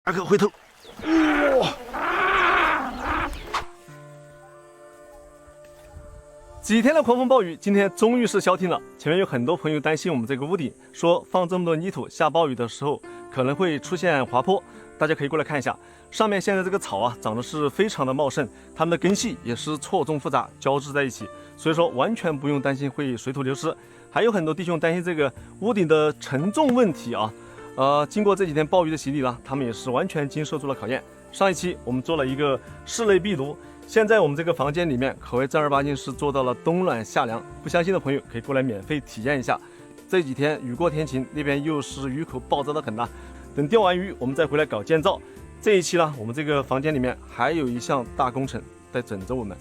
大哥回头，哇！几天的狂风暴雨，今天终于是消停了。前面有很多朋友担心我们这个屋顶，说放这么多泥土，下暴雨的时候可能会出现滑坡。大家可以过来看一下，上面现在这个草啊，长得是非常的茂盛，它们的根系也是错综复杂，交织在一起，所以说完全不用担心会水土流失。还有很多弟兄担心这个屋顶的承重问题啊。经过这几天暴雨的洗礼呢，他们也是完全经受住了考验。上一期我们做了一个室内壁炉，现在我们这个房间里面可谓正儿八经是做到了冬暖夏凉。不相信的朋友可以过来免费体验一下。这几天雨过天晴，那边又是鱼口暴增的很呐。等钓完鱼，我们再回来搞建造。这一期呢，我们这个房间里面还有一项大工程在等着我们。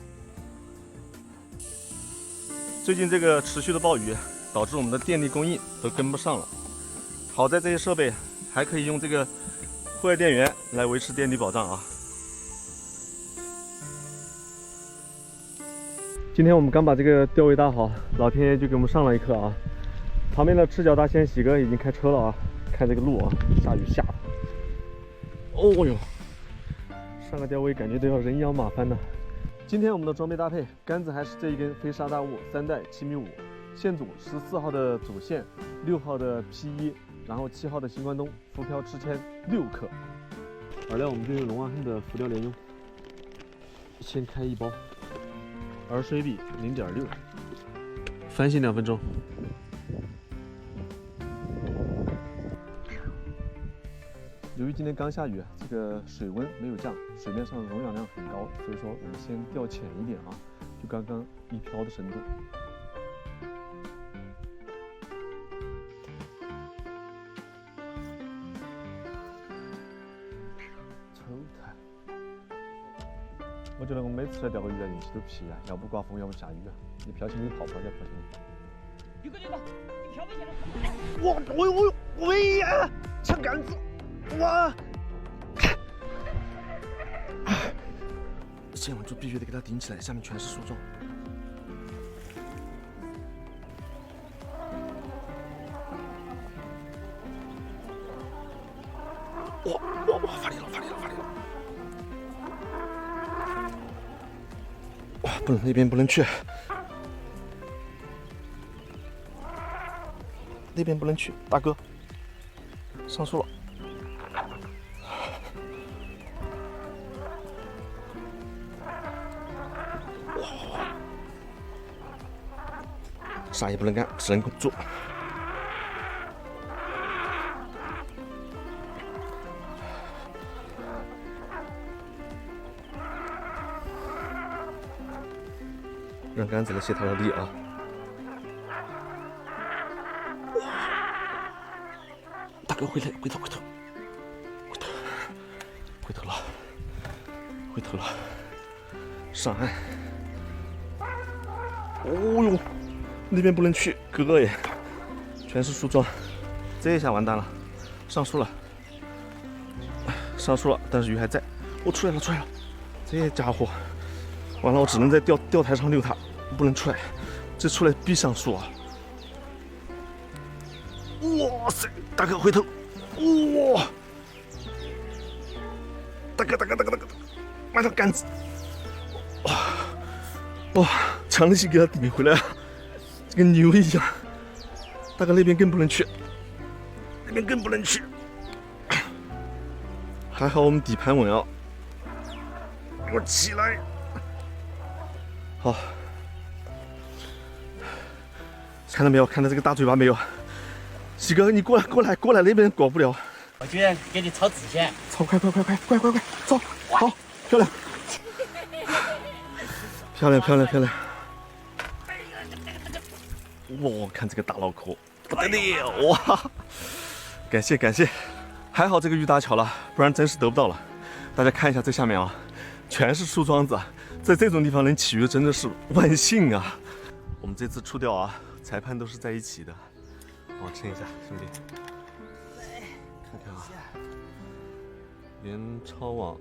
最近这个持续的暴雨，导致我们的电力供应都跟不上了。好在这些设备还可以用这个户外电源来维持电力保障啊。今天我们刚把这个钓位搭好，老天爷就给我们上了一课啊。旁边的赤脚大仙喜哥已经开车了啊，看这个路啊，下雨下的。哦哟，上个钓位感觉都要人仰马翻呢。今天我们的装备搭配，杆子还是这一根飞沙大物3带7.5米，线组14号的主线，6号的 P1，然后7号的新关东浮漂支签6克。饵料我们就用龙王恨的浮钓莲蓉，先开1包。饵水比0.6，翻新2分钟。由于今天刚下雨，这个水温没有降，水面上的溶氧量很高，所以说我们先钓浅一点啊，就刚刚1漂的深度。抽它！我觉得我每次来钓个鱼啊，运气都皮啊，要不刮风，要不下雨啊。你漂起你泡泡再漂起你。宇哥，你漂没见了？哇！喂呀！抢杆子！哇！线网就必须得给它顶起来，下面全是树桩。哇！发力了！哇，不能那边不能去，那边不能去，大哥，上树了。啥也不能干，只能做。让杆子来卸它的力啊！大哥回头了，上岸。哦呦！那边不能去，哥耶，全是树桩，这下完蛋了，上树了，但是鱼还在，我出来了，这家伙，完了，我只能在钓台上溜它，不能出来，这出来必上树啊！哇塞，大哥回头，哇，大哥，马上杆子，哇，强力性给他顶回来啊！跟牛一样，大哥那边更不能去，还好我们底盘稳啊！给我起来！好，看到没有？看到这个大嘴巴没有？喜哥，你过来，那边过不了。我居然给你超直线！超快，走！好，漂亮！哇，看这个大脑壳，不得了哇！感谢，还好这个鱼打巧了，不然真是得不到了。大家看一下这下面啊，全是树桩子，在这种地方能起鱼真的是万幸啊！我们这次出钓啊，裁判都是在一起的，帮我称一下，兄弟，看看啊，连超网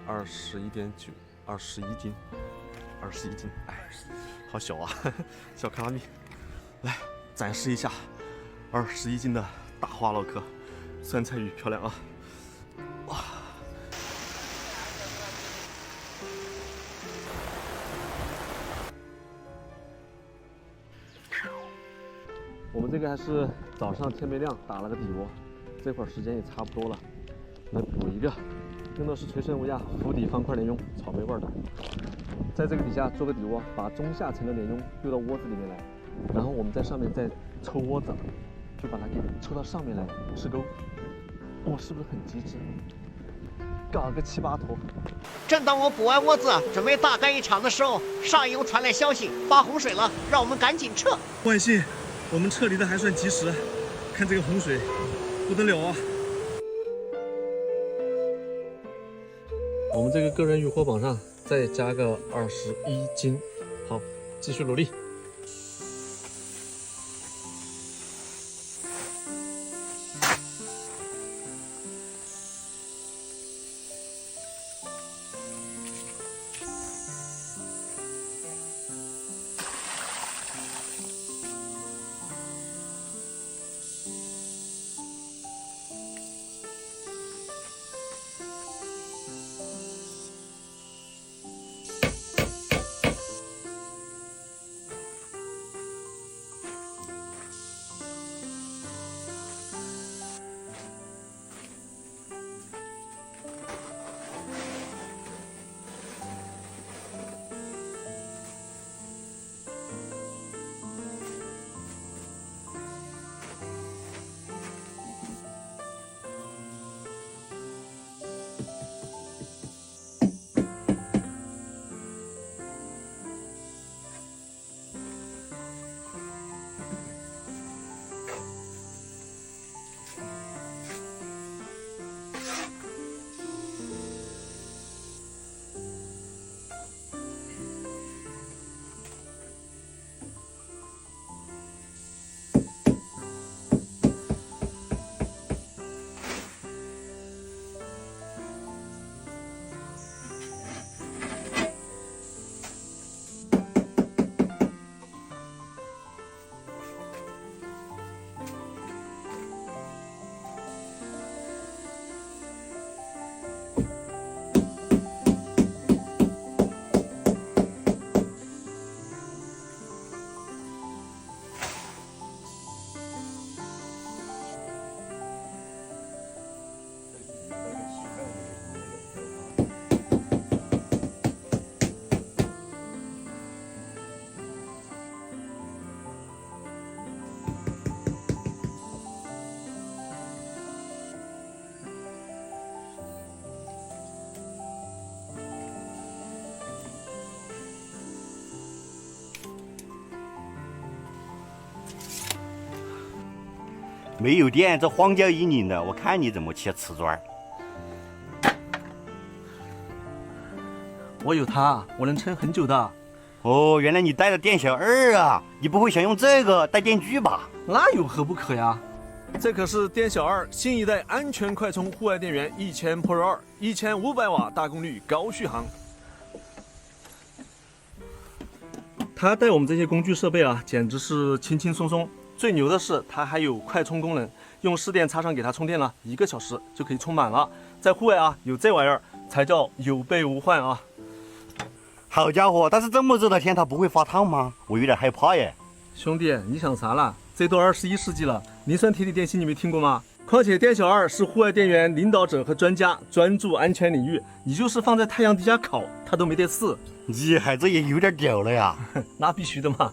21.9， 21斤，哎，好小啊，小卡拉米。来展示一下21斤的大花鲈壳，酸菜鱼漂亮啊！哇！我们这个还是早上天没亮打了个底窝，这会儿时间也差不多了，来补一个，用的是垂身无恙釜底方块莲蓉，草莓味的。在这个底下做个底窝，把中下层的莲蓉丢到窝子里面来，然后我们在上面再抽窝子，就把它给抽到上面来吃钩。哇，是不是很机智？搞个7、8坨。正当我补完窝子，准备大干一场的时候，上游传来消息，发洪水了，让我们赶紧撤。万幸，我们撤离的还算及时。看这个洪水，不得了啊！我们这个个人渔获榜上再加个21斤，好，继续努力。没有电，这荒郊野岭的，我看你怎么切瓷砖。我有它，我能撑很久的。哦，原来你带了电小二啊！你不会想用这个带电锯吧？那有何不可呀？这可是电小二新一代安全快充户外电源1000 Pro 2，1500瓦大功率高续航。它带我们这些工具设备啊，简直是轻轻松松。最牛的是，它还有快充功能，用市电插上给它充电了，1个小时就可以充满了。在户外啊，有这玩意儿才叫有备无患啊！好家伙，但是这么热的天，它不会发烫吗？我有点害怕耶。兄弟，你想啥了？这都21世纪了，磷酸铁锂电芯你没听过吗？况且电小二是户外电源领导者和专家，专注安全领域，你就是放在太阳底下烤，它都没得事。你孩子也有点屌了呀！那必须的嘛。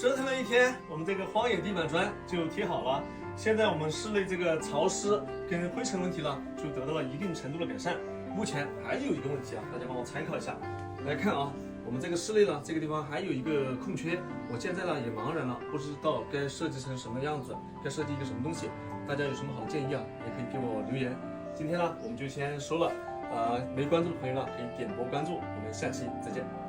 折腾了一天，我们这个荒野地板砖就贴好了。现在我们室内这个潮湿跟灰尘问题呢，就得到了一定程度的改善。目前还有一个问题啊，大家帮我参考一下。来看啊，我们这个室内呢，这个地方还有一个空缺，我现在呢也茫然了，不知道该设计成什么样子，该设计一个什么东西。大家有什么好的建议啊，也可以给我留言。今天呢，我们就先收了。没关注的朋友呢，可以点播关注。我们下期再见。